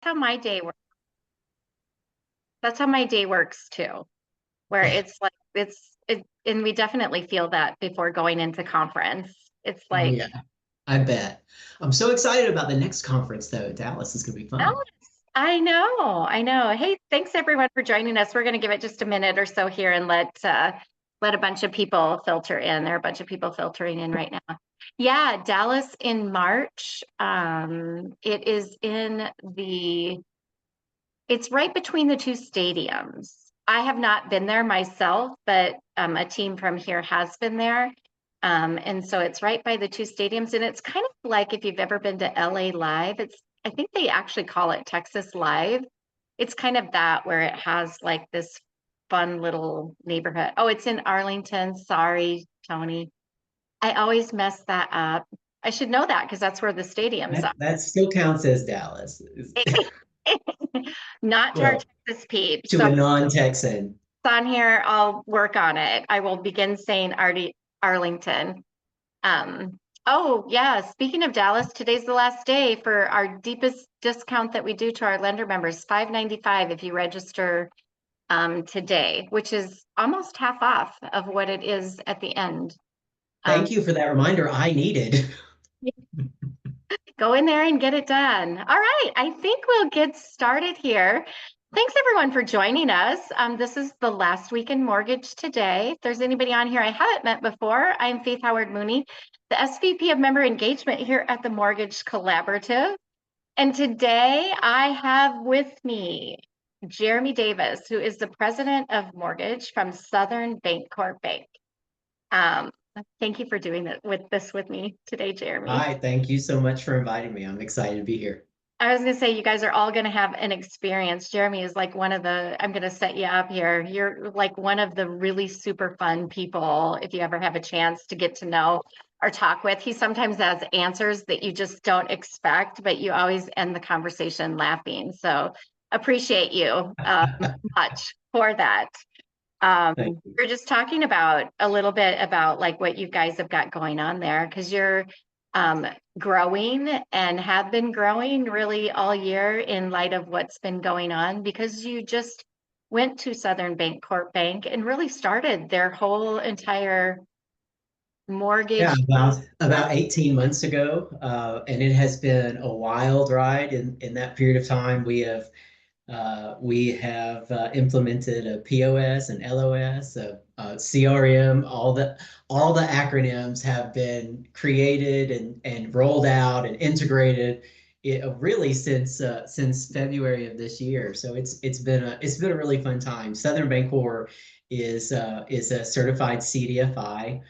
how my day works. That's how my day works too, where it's like and we definitely feel that before going into conference. It's Oh like, yeah, I bet. I'm so excited about the next conference though. Dallas is gonna be fun. oh, I know, I know. Hey, thanks everyone for joining us. We're going to give it just a minute or so here and let a bunch of people filter in. There are a bunch of people filtering in right now. Yeah, Dallas in March. It is in the It's right between the two stadiums. I have not been there myself, but a team from here has been there. And so it's right by the two stadiums. And it's kind of like if you've ever been to LA Live, I think they actually call it Texas Live. It's kind of that where it has like this fun little neighborhood. Oh, it's in Arlington. Sorry, Tony. I always mess that up. I should know that because that's where the stadiums are. That still counts as Dallas. Not to our Well, Texas peeps. to So a non-Texan. on here, I'll work on it. I will begin saying Arlington. Oh yeah, speaking of Dallas, today's the last day for our deepest discount that we do to our lender members, $5.95 if you register today, which is almost half off of what it is at the end. Um, Thank you for that reminder. I needed. Go in there and get it done. All right, I think we'll get started here. Thanks everyone for joining us. This is the last week in mortgage today. If there's anybody on here I haven't met before, I'm Faith Howard Mooney, the SVP of Member Engagement here at the Mortgage Collaborative. And today I have with me Jeremy Davis, who is the president of mortgage from Southern Bancorp Bank. Um, Thank you for doing it with this with me today, Jeremy. Hi, thank you so much for inviting me. I'm excited to be here. I was gonna say you guys are all gonna have an experience. Jeremy is like one of the, I'm gonna set you up here. You're like one of the really super fun people if you ever have a chance to get to know or talk with. He sometimes has answers that you just don't expect, but you always end the conversation laughing. So appreciate you much for that. Thank you. We're just talking about a little bit about like what you guys have got going on there because you're um, growing and have been growing really all year in light of what's been going on because you just went to Southern Bancorp Bank and really started their whole entire Yeah, mortgage. about 18 months ago, and it has been a wild ride. In that period of time, we have implemented a POS and LOS, a CRM. All the acronyms have been created and rolled out and integrated. Really since February of this year. So it's been a really fun time. Southern Bancorp is a certified CDFI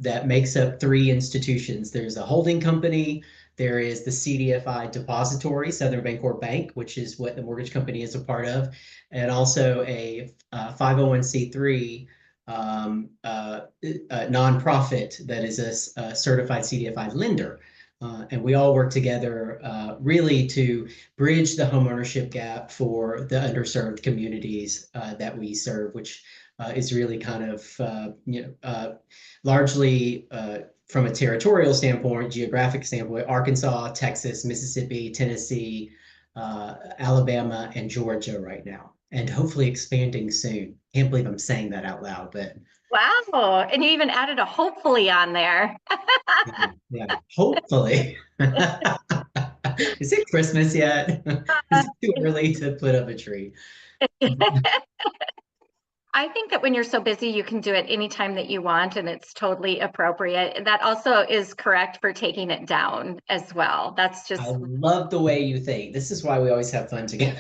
that makes up three institutions. There's a holding company. There is the CDFI Depository, Southern Bancorp Bank, which is what the mortgage company is a part of, and also a 501c3 a nonprofit that is a certified CDFI lender. And we all work together really to bridge the homeownership gap for the underserved communities that we serve, which is really kind of largely from a territorial standpoint, geographic standpoint, Arkansas, Texas, Mississippi, Tennessee, Alabama, and Georgia right now, and hopefully expanding soon. Can't believe I'm saying that out loud, but Wow. And you even added a hopefully on there. yeah, yeah, hopefully. Is it Christmas yet? Is it too early to put up a tree? I think that when you're so busy, you can do it anytime that you want, and it's totally appropriate. That also is correct for taking it down as well. That's I just love the way you think. This is why we always have fun together.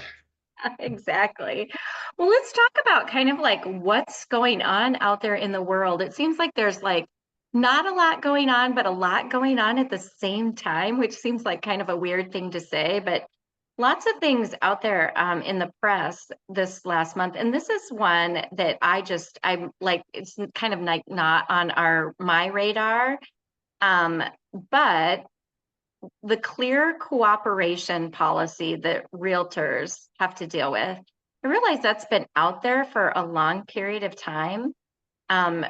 exactly. Well, let's talk about kind of like what's going on out there in the world. It seems like there's like not a lot going on, but a lot going on at the same time, which seems like kind of a weird thing to say, but lots of things out there in the press this last month. And this is one that I'm like, it's kind of like not on my radar. Um, but the clear cooperation policy that realtors have to deal with. I realize that's been out there for a long period of time,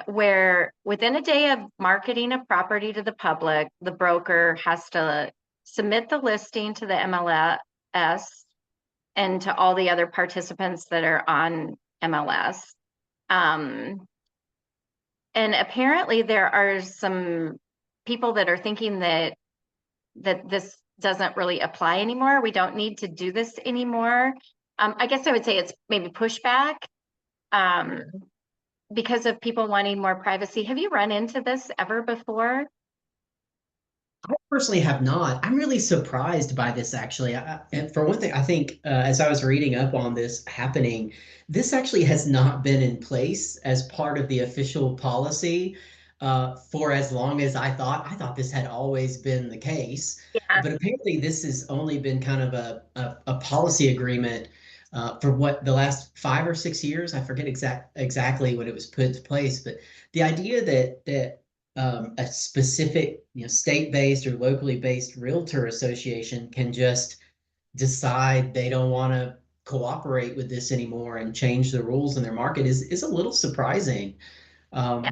where within a day of marketing a property to the public, the broker has to submit the listing to the MLS, and to all the other participants that are on MLS. And apparently there are some people that are thinking that this doesn't really apply anymore. We don't need to do this anymore. I guess I would say it's maybe pushback because of people wanting more privacy. Have you run into this ever before? I personally have not. I'm really surprised by this, actually. And for one thing, I think as I was reading up on this happening, this actually has not been in place as part of the official policy for as long as I thought. I thought this had always been the case, Yeah. but apparently this has only been kind of a policy agreement for what the last 5 or 6 years. I forget exactly when it was put into place, but the idea that a specific, state-based or locally based realtor association can just decide they don't want to cooperate with this anymore and change the rules in their market is a little surprising. Yeah.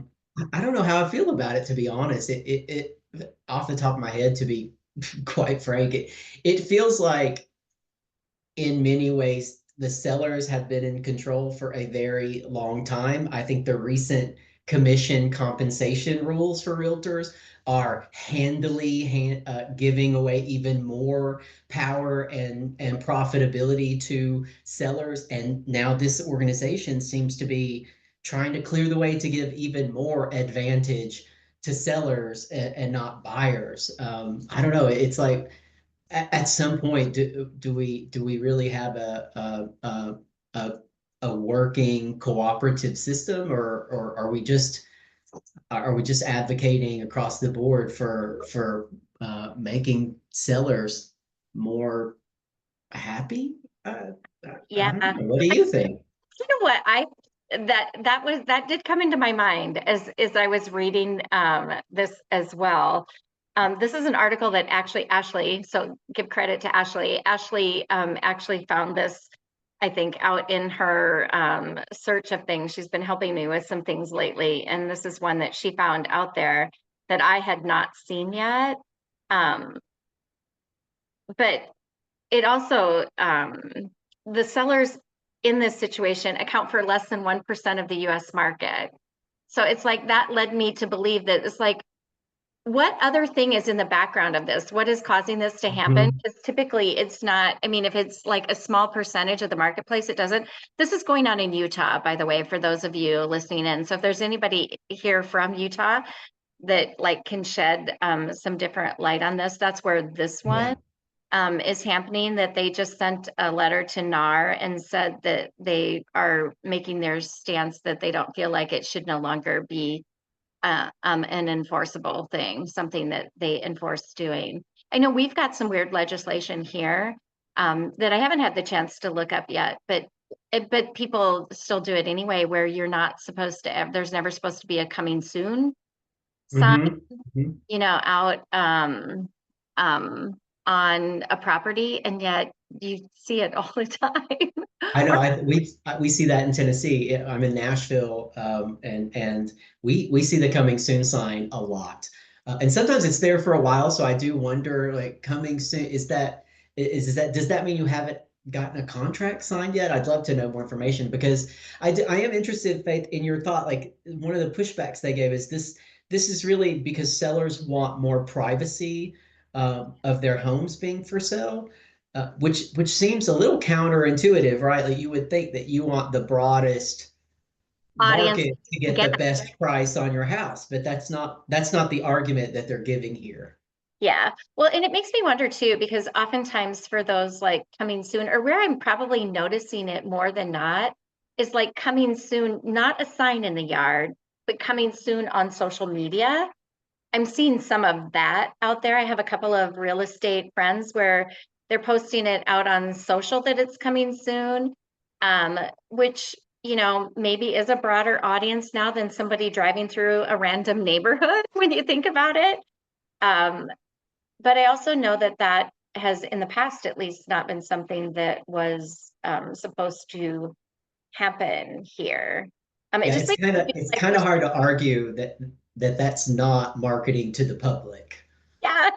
I don't know how I feel about it, to be honest. It off the top of my head, to be quite frank, it feels like in many ways, the sellers have been in control for a very long time. I think the recent commission compensation rules for realtors are handily giving away even more power and profitability to sellers. And now this organization seems to be trying to clear the way to give even more advantage to sellers and not buyers. I don't know. It's like at some point, do we really have a working cooperative system, or are we just advocating across the board for making sellers more happy? I Yeah. don't know. What do you think? You know what? That did come into my mind as I was reading this as well. This is an article that actually Ashley, so give credit to Ashley. Ashley actually found this, I think, out in her search of things. She's been helping me with some things lately, and this is one that she found out there that I had not seen yet. Um, but it also the sellers in this situation account for less than 1% of the US market. So it's like that led me to believe that it's like, what other thing is in the background of this? What is causing this to happen? Mhm. Because typically it's not, I mean, if it's like a small percentage of the marketplace, it doesn't. This is going on in Utah, by the way, for those of you listening in. So if there's anybody here from Utah that like can shed some different light on this, that's where this one Yeah. is happening, that they just sent a letter to NAR and said that they are making their stance that they don't feel like it should no longer be an enforceable thing, something that they enforce doing. I know we've got some weird legislation here that I haven't had the chance to look up yet, but people still do it anyway, where you're not supposed to, there's never supposed to be a coming soon sign, Hmm. Hmm. out um, on a property, and yet you see it all the time. I know. Or We see that in Tennessee. I'm in Nashville, and we see the coming soon sign a lot. And sometimes it's there for a while. So I do wonder, like, coming soon, is that does that mean you haven't gotten a contract signed yet? I'd love to know more information, because I am interested, Faith, in your thought. Like, one of the pushbacks they gave is this is really because sellers want more privacy of their homes being for sale, which seems a little counterintuitive, right? Like, you would think that you want the broadest audience, market to get again, the best price on your house, but that's not the argument that they're giving here. yeah. Well, and it makes me wonder too, because oftentimes for those like coming soon, or where I'm probably noticing it more than not, is like coming soon, not a sign in the yard, but coming soon on social media. I'm seeing some of that out there. I have a couple of real estate friends where they're posting it out on social that it's coming soon, which, maybe is a broader audience now than somebody driving through a random neighborhood when you think about it. Um, but I also know that that has, in the past at least, not been something that was supposed to happen here. It Yeah, just it's makes kind me of feel it's like kind of there's, hard to argue that that's not marketing to the public. yeah,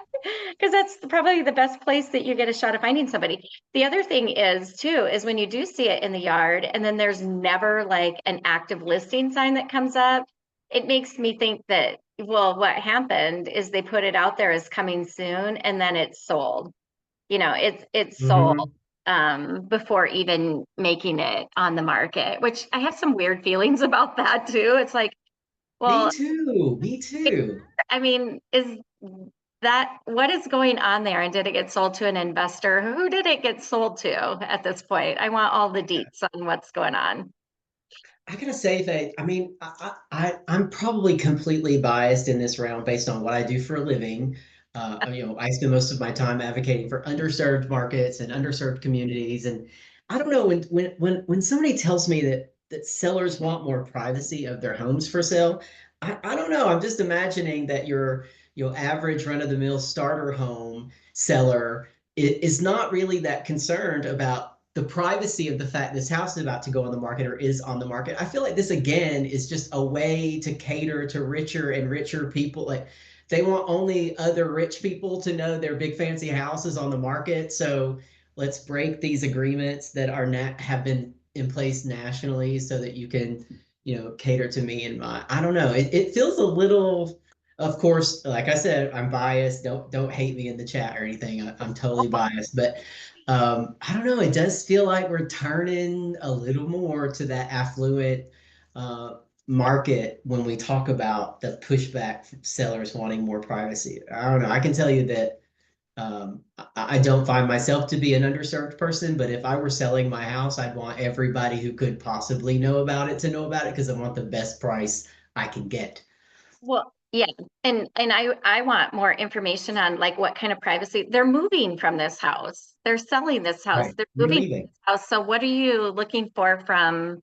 because that's probably the best place that you get a shot of finding somebody. The other thing is too, is when you do see it in the yard and then there's never like an active listing sign that comes up, it makes me think that, well, what happened is they put it out there as coming soon and then it's sold. It's sold Mhm. before even making it on the market, which I have some weird feelings about that too. It's like, Me well, too. Me too. I mean, is that what is going on there? And did it get sold to an investor? Who did it get sold to at this point? I want all the deets on what's going on. I gotta say that I mean I'm probably completely biased in this realm based on what I do for a living. I spend most of my time advocating for underserved markets and underserved communities, and I don't know when somebody tells me that sellers want more privacy of their homes for sale, I don't know. I'm just imagining that your average run-of-the-mill starter home seller is not really that concerned about the privacy of the fact this house is about to go on the market or is on the market. I feel like this again is just a way to cater to richer and richer people. Like they want only other rich people to know their big fancy house is on the market. So let's break these agreements that have been in place nationally so that you can, cater to me and my. I don't know. It feels a little. Of course, like I said, I'm biased. Don't hate me in the chat or anything. I'm totally biased, but I don't know. It does feel like we're turning a little more to that affluent market when we talk about the pushback from sellers wanting more privacy. I don't know. I can tell you that I don't find myself to be an underserved person, but if I were selling my house, I'd want everybody who could possibly know about it to know about it because I want the best price I can get. Well, yeah, and I want more information on like what kind of privacy. They're moving from this house. They're selling this house. Right. They're You're moving from leaving. this house. So what are you looking for from,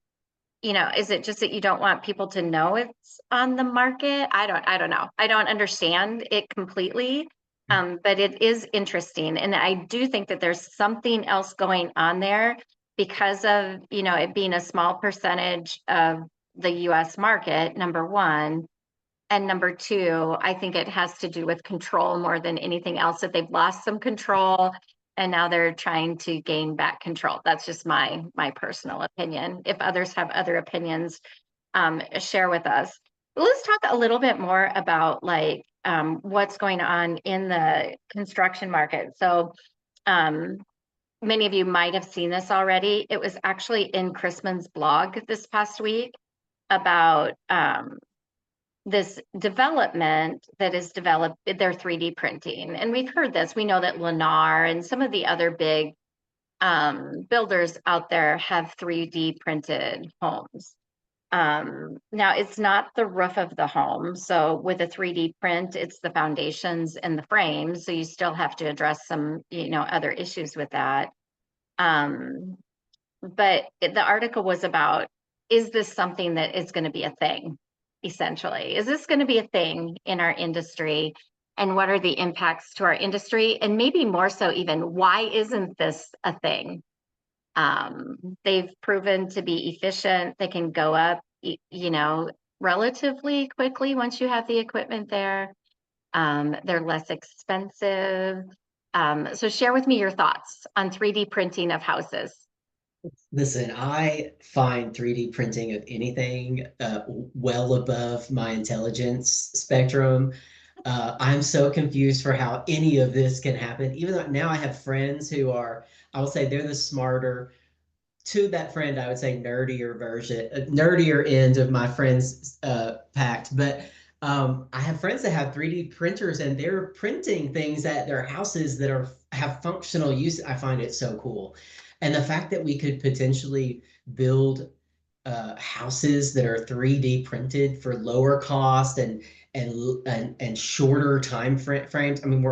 is it just that you don't want people to know it's on the market? I don't know. I don't understand it completely. But it is interesting. And I do think that there's something else going on there because of, it being a small percentage of the US market, number one. And number two, I think it has to do with control more than anything else, that they've lost some control and now they're trying to gain back control. That's just my personal opinion. If others have other opinions, share with us. But let's talk a little bit more about like what's going on in the construction market. So um, many of you might have seen this already. It was actually in Chrisman's blog this past week about this development that is developed, they're 3D printing. And we've heard this. We know that Lennar and some of the other big builders out there have 3D printed homes. Now it's not the roof of the home. So with a 3D print, it's the foundations and the frames. So you still have to address some, other issues with that. But the article was about, is this something that is going to be a thing, essentially? Is this going to be a thing in our industry? And what are the impacts to our industry? And maybe more so, even, why isn't this a thing? They've proven to be efficient. They can go up, relatively quickly once you have the equipment there. They're less expensive. So share with me your thoughts on 3D printing of houses. Listen, I find 3D printing of anything well above my intelligence spectrum. I'm so confused for how any of this can happen, even though now I have friends who are, I will say they're the smarter, to that friend, I would say nerdier end of my friends pact. But I have friends that have 3D printers and they're printing things at their houses that have functional use. I find it so cool. And the fact that we could potentially build houses that are 3D printed for lower cost and shorter frames. I mean,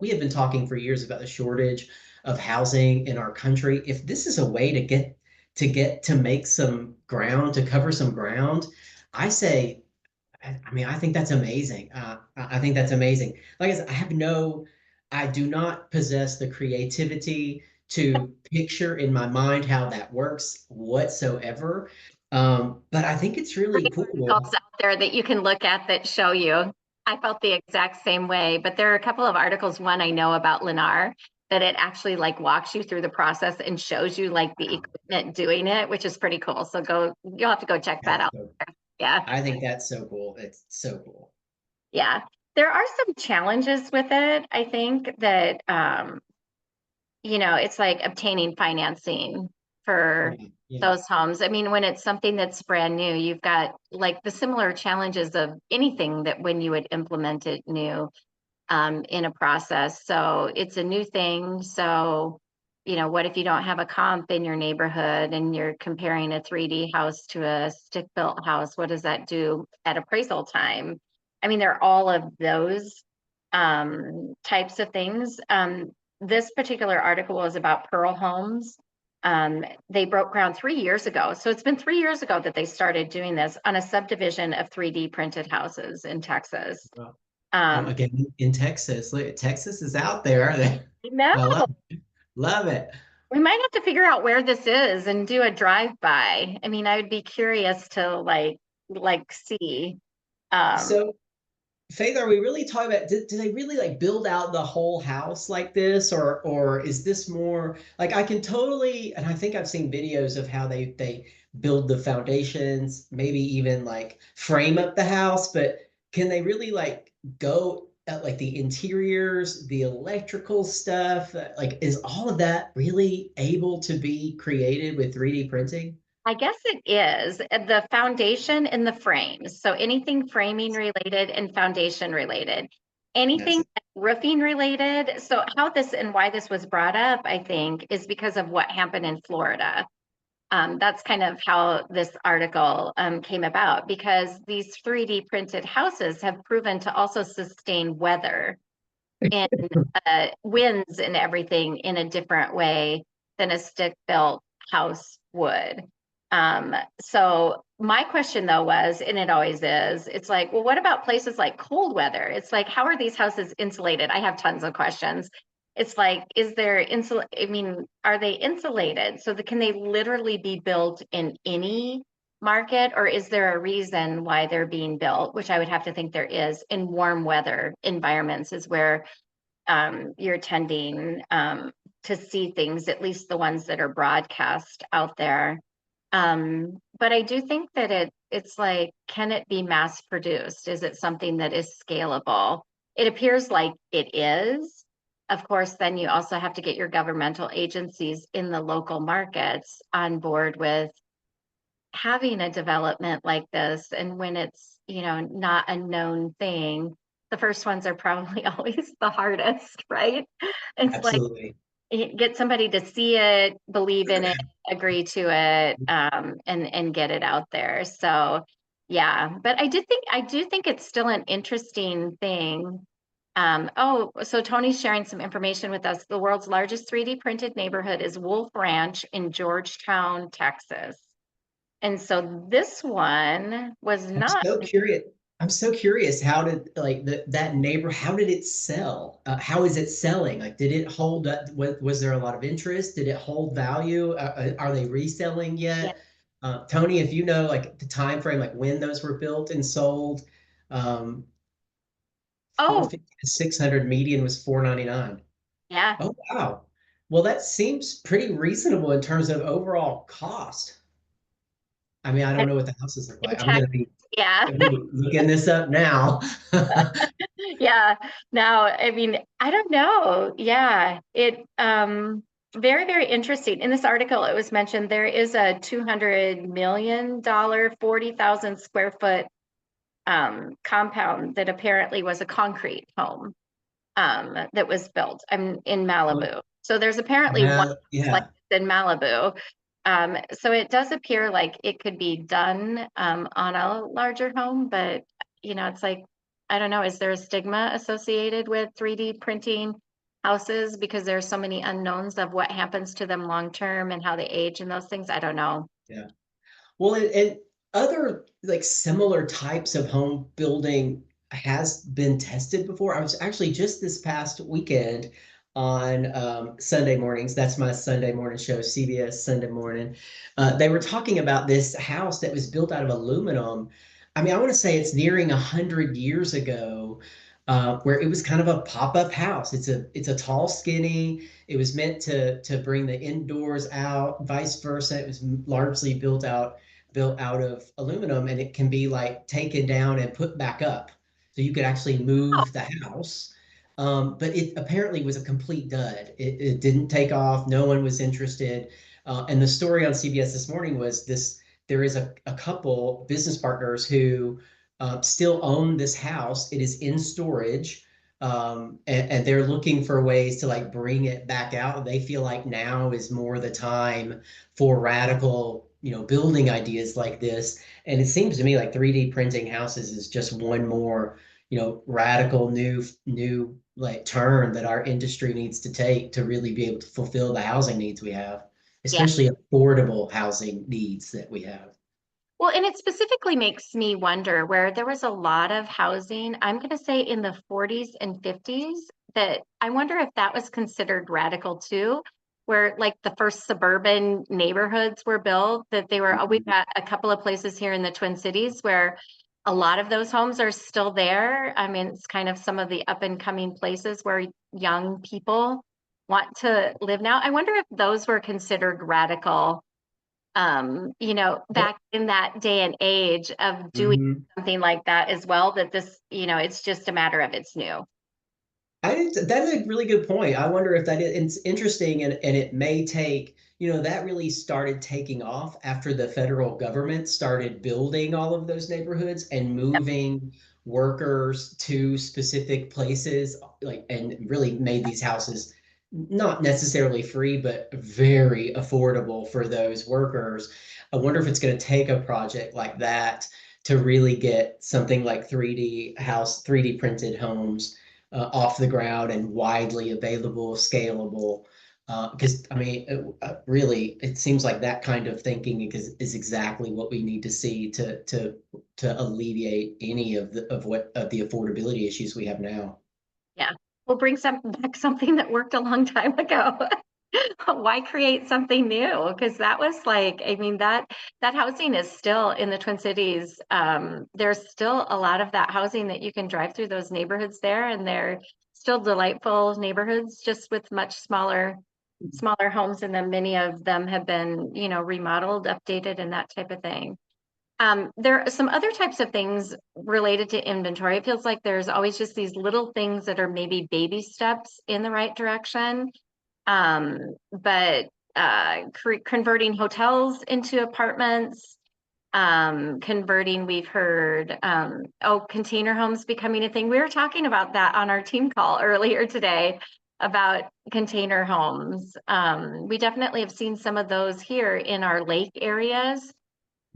we have been talking for years about the shortage of housing in our country. If this is a way to make some ground, to cover some ground, I say, I mean, I think that's amazing. I think that's amazing. Like I said, I do not possess the creativity to picture in my mind how that works whatsoever. But I think it's really cool. Articles out there that you can look at that show you. I felt the exact same way, but there are a couple of articles. One I know about Lennar that it actually like walks you through the process and shows you like the Wow. equipment doing it, which is pretty cool. So you'll have to go check that That's out. so, Yeah. I think that's so cool. It's so cool. Yeah. There are some challenges with it. I think that, it's like obtaining financing for Yeah, yeah, those homes. I mean, when it's something that's brand new, you've got like the similar challenges of anything that when you would implement it new in a process. So it's a new thing. So, what if you don't have a comp in your neighborhood and you're comparing a 3D house to a stick built house? What does that do at appraisal time? I mean, there are all of those types of things. This particular article was about Pearl Homes. They broke ground 3 years ago. So it's been 3 years ago that they started doing this on a subdivision of 3D printed houses in Texas. well, Um, again, in Texas, look, Texas is out there. no, I love it. we might have to figure out where this is and do a drive-by. I mean, I would be curious to like see. Um, So, Faith, are we really talking about, do they really like build out the whole house like this, or is this more like, I can totally, and I think I've seen videos of how they build the foundations, maybe even like frame up the house, but can they really like go at like the interiors, the electrical stuff? Like, is all of that really able to be created with 3D printing? I guess it is the foundation and the frames. So anything framing related and foundation related. That's Anything it. roofing related. So how this and why this was brought up, I think, is because of what happened in Florida. That's kind of how this article came about because these 3D printed houses have proven to also sustain weather and winds and everything in a different way than a stick built house would. So my question though was, and it always is, it's like, well, what about places like cold weather? It's like, how are these houses insulated? I have tons of questions. It's like, is there I mean, are they insulated? So can they literally be built in any market, or is there a reason why they're being built, which I would have to think there is in warm weather environments is where you're tending to see things, at least the ones that are broadcast out there. But I do think that it's like, can it be mass produced? Is it something that is scalable? It appears like it is. Of course, then you also have to get your governmental agencies in the local markets on board with having a development like this. And when it's, not a known thing, the first ones are probably always the hardest, right? It's like Absolutely. get somebody to see it, believe in it, agree to it, and get it out there. So yeah, but I do think it's still an interesting thing. So Tony's sharing some information with us. The world's largest 3D printed neighborhood is Wolf Ranch in Georgetown, Texas. And so this one was I'm not. so curious. I'm so curious. How did like that neighbor? How did it sell? How is it selling? Like, did it hold up? Was there a lot of interest? Did it hold value? Are they reselling Yeah. yet? Tony, if you know like the time frame, like when those were built and sold, um, Oh, 450 to 600 median was 499. yeah. Oh wow. Well, that seems pretty reasonable in terms of overall cost. I mean, I don't know what the houses look In like. Texas, yeah. I'm gonna be looking this up now. Yeah. Now, I mean, I don't know. Yeah. Very, very interesting. In this article, it was mentioned there is a $200 million, 40,000 square foot compound that apparently was a concrete home that was built in Malibu. So there's apparently one like Yeah, this in Malibu. So it does appear like it could be done on a larger home, but it's like, I don't know, is there a stigma associated with 3D printing houses because there's so many unknowns of what happens to them long term and how they age and those things? I don't know. yeah. Well, and other like similar types of home building has been tested before. I was actually just this past weekend on Sunday mornings. That's my Sunday morning show, CBS Sunday Morning. They were talking about this house that was built out of aluminum. I mean, I want to say it's nearing 100 years ago, where it was kind of a pop-up house. It's a tall, skinny. It was meant to bring the indoors out, vice versa. It was largely built out of aluminum, and it can be like taken down and put back up. So you could actually Oh, move the house. But it apparently was a complete dud. It didn't take off. No one was interested. And the story on CBS this morning was this: there is a couple business partners who still own this house. It is in storage. And they're looking for ways to like bring it back out. They feel like now is more the time for radical, building ideas like this. And it seems to me like 3D printing houses is just one more, radical new like turn that our industry needs to take to really be able to fulfill the housing needs we have, yeah. especially affordable housing needs that we have. Well, and it specifically makes me wonder where there was a lot of housing, I'm going to say in the 40s and 50s, that I wonder if that was considered radical too, where like the first suburban neighborhoods were built, that they were, we've got a couple of places here in the Twin Cities where a lot of those homes are still there. I mean, it's kind of some of the up and coming places where young people want to live now. I wonder if those were considered radical back in that day and age of doing Mhm. something like that as well, that this, it's just a matter of it's new. That's a really good point. I wonder if that is, it's interesting, and it may take, that really started taking off after the federal government started building all of those neighborhoods and Yep. moving workers to specific places, like, and really made these houses not necessarily free, but very affordable for those workers. I wonder if it's going to take a project like that to really get something like 3D printed homes off the ground and widely available, scalable. Because I mean, really, it seems like that kind of thinking is exactly what we need to see to alleviate any of the affordability issues we have now. Yeah. We'll bring back something that worked a long time ago. Why create something new? Because that was like, I mean, that housing is still in the Twin Cities. There's still a lot of that housing that you can drive through those neighborhoods there, and they're still delightful neighborhoods, just with much smaller homes in them. Many of them have been, remodeled, updated, and that type of thing. There are some other types of things related to inventory. It feels like there's always just these little things that are maybe baby steps in the right direction. But converting hotels into apartments, converting, we've heard, container homes becoming a thing. We were talking about that on our team call earlier today about container homes. We definitely have seen some of those here in our lake areas.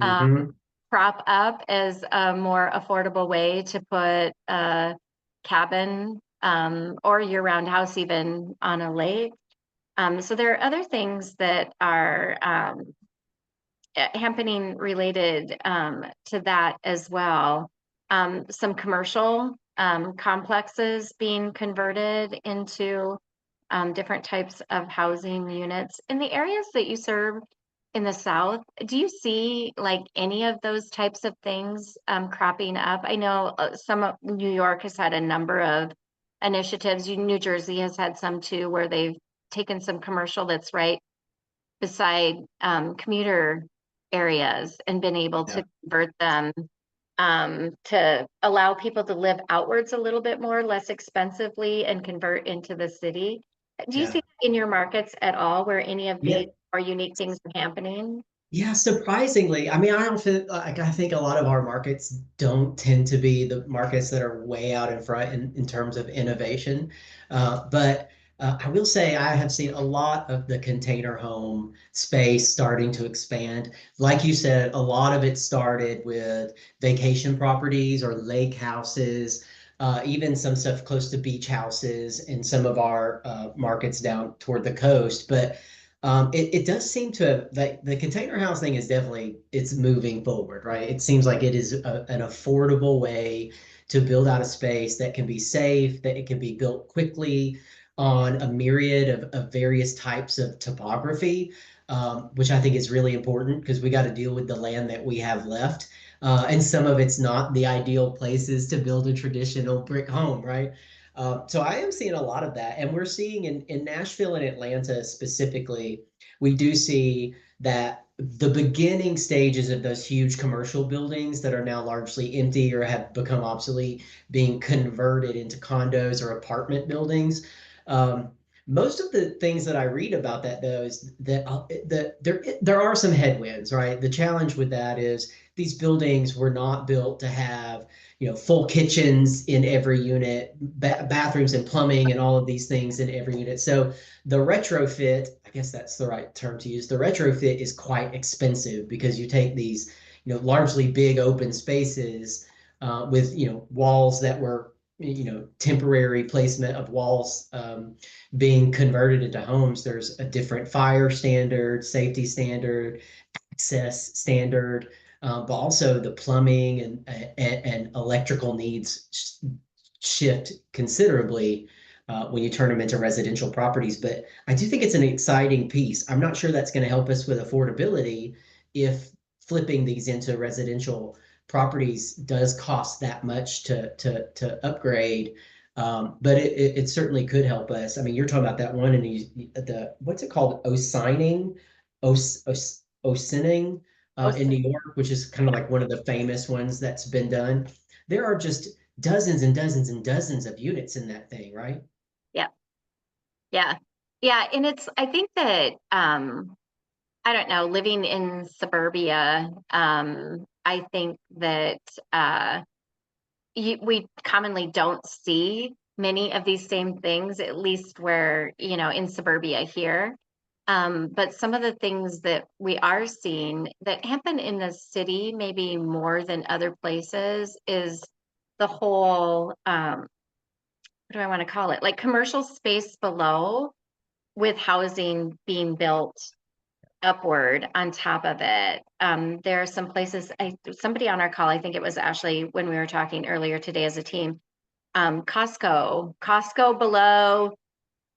Um, Hmm. Prop up as a more affordable way to put a cabin or year-round house even on a lake. So there are other things that are happening related to that as well. Some commercial complexes being converted into different types of housing units. In the areas that you serve in the South, do you see like any of those types of things cropping up? I know some of New York has had a number of initiatives. New Jersey has had some too, where they've taken some commercial that's right beside commuter areas and been able Yeah. to convert them to allow people to live outwards a little bit more, less expensively, and convert into the city. Do you see Yeah. that in your markets at all where any of Yeah. these more unique things are happening? Yeah, surprisingly. I mean, I don't feel like I think a lot of our markets don't tend to be the markets that are way out in front in terms of innovation. But I will say I have seen a lot of the container home space starting to expand. Like you said, a lot of it started with vacation properties or lake houses, even some stuff close to beach houses in some of our markets down toward the coast. But it does seem to like the container house thing is definitely it's moving forward, right? It seems like it is an affordable way to build out a space that can be safe, that it can be built quickly on a myriad of various types of topography, which I think is really important because we got to deal with the land that we have left. And some of it's not the ideal places to build a traditional brick home, right? So I am seeing a lot of that. And we're seeing in Nashville and Atlanta specifically, we do see that the beginning stages of those huge commercial buildings that are now largely empty or have become obsolete being converted into condos or apartment buildings. Um, most of the things that I read about that, though, is that there are some headwinds, right? The challenge with that is these buildings were not built to have, full kitchens in every unit, bathrooms and plumbing and all of these things in every unit. So the retrofit, I guess that's the right term to use, the retrofit is quite expensive because you take these, largely big open spaces with, walls that were, temporary placement of walls being converted into homes. There's a different fire standard, safety standard, access standard, but also the plumbing and electrical needs shift considerably when you turn them into residential properties. But I do think it's an exciting piece. I'm not sure that's going to help us with affordability if flipping these into residential properties does cost that much to upgrade. But it certainly could help us. I mean, you're talking about that one and the what's it called? Osining, Ossining Oh, in so- New York, which is kind of like one of the famous ones that's been done. There are just dozens and dozens and dozens of units in that thing, right? yeah, yeah, yeah. And I think that, I don't know, living in suburbia, I think that, we commonly don't see many of these same things, at least where, in suburbia here. But some of the things that we are seeing that happen in the city, maybe more than other places, is the whole, what do I want to call it? Like commercial space below with housing being built upward on top of it. There are some places, somebody on our call, I think it was Ashley, when we were talking earlier today as a team, Costco below,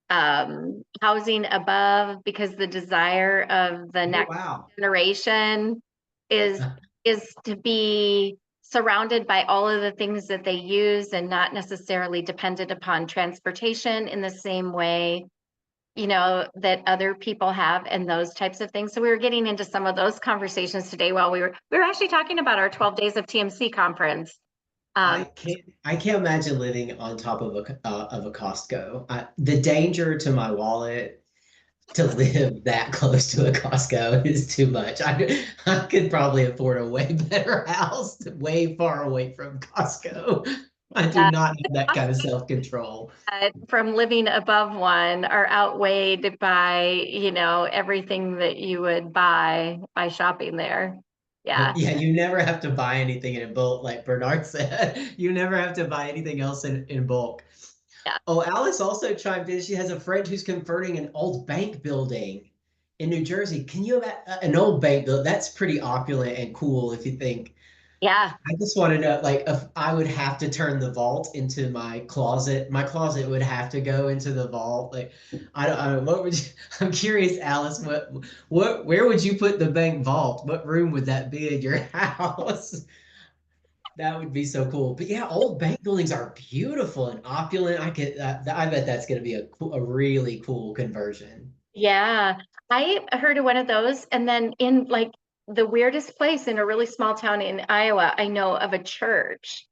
housing above, because the desire of the Oh, next wow. generation is is to be surrounded by all of the things that they use and not necessarily dependent upon transportation in the same way, that other people have, and those types of things. So we were getting into some of those conversations today while we were actually talking about our 12 days of TMC conference. I Um, can't imagine living on top of a Costco. The danger to my wallet to live that close to a Costco is too much. I could probably afford a way better house way far away from Costco. I do uh, not have that kind of self-control. from living above one are outweighed by, everything that you would buy by shopping there. Yeah. Yeah, you never have to buy anything in bulk, like Bernard said. You never have to buy anything else in bulk. Yeah. Oh, Alice also chimed in. She has a friend who's converting an old bank building in New Jersey. Can you imagine an old bank building? That's pretty opulent and cool if you think. Yeah. I just want to know, like, if I would have to turn the vault into my closet would have to go into the vault. Like, I don't, what would you, I'm curious, Alice, where would you put the bank vault? What room would that be in your house? That would be so cool. But yeah, old bank buildings are beautiful and opulent. I bet that's going to be a really cool conversion. Yeah. I heard of one of those. And then in like the weirdest place in a really small town in Iowa, I know of a church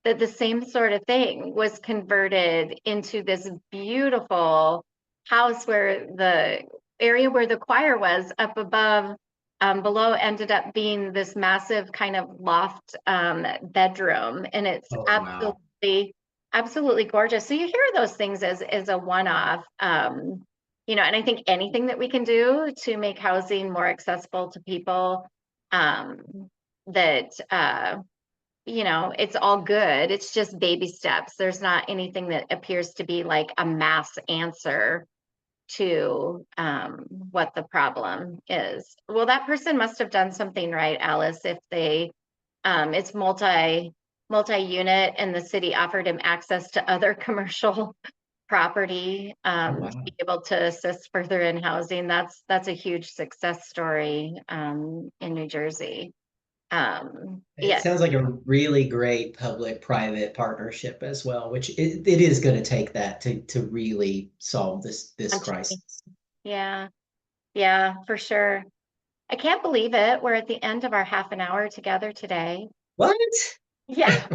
that the same sort of thing was converted into this beautiful house where the area where the choir was up above, below ended up being this massive kind of loft, bedroom. And it's Oh, wow. absolutely gorgeous. So you hear those things as a one-off. And I think anything that we can do to make housing more accessible to people, um, that it's all good. It's just baby steps. There's not anything that appears to be like a mass answer to, what the problem is. Well, that person must have done something right, Alice, if it's multi-unit and the city offered him access to other commercial property, Oh, to wow. be able to assist further in housing. That's a huge success story, in New Jersey. It Yeah, sounds like a really great public-private partnership as well, which it is going to take that to really solve this crisis. yeah, yeah, for sure. I can't believe it. We're at the end of our half an hour together today. What? Yeah,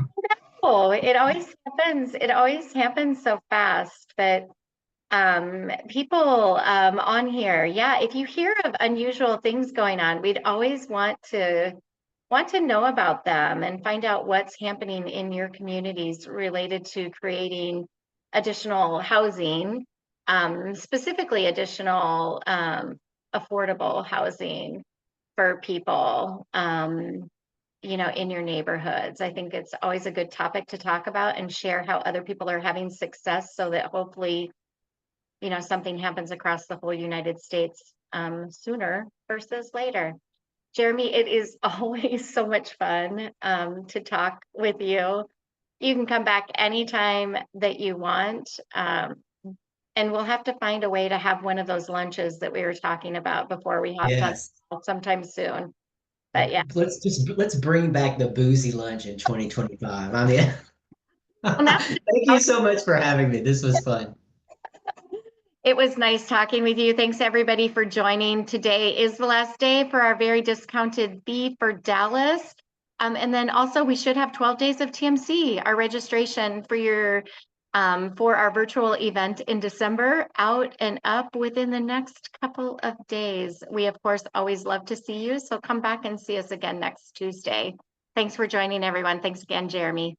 oh, it always happens. It always happens so fast. But people on here, yeah, if you hear of unusual things going on, we'd always want to know about them and find out what's happening in your communities related to creating additional housing, specifically additional affordable housing for people, in your neighborhoods. I think it's always a good topic to talk about and share how other people are having success so that hopefully, something happens across the whole United States sooner versus later. Jeremy, it is always so much fun to talk with you. You can come back anytime that you want. And we'll have to find a way to have one of those lunches that we were talking about before we hopped on Yes. sometime soon. But yeah, Let's bring back the boozy lunch in 2025. I mean, well, now thank you so much for having me. This was fun. it was nice talking with you. Thanks everybody for joining. Today is the last day for our very discounted fee for Dallas. And then also we should have 12 days of TMC, our registration for our virtual event in December, out and up within the next couple of days. We of course always love to see you. So come back and see us again next Tuesday. Thanks for joining everyone. Thanks again, Jeremy.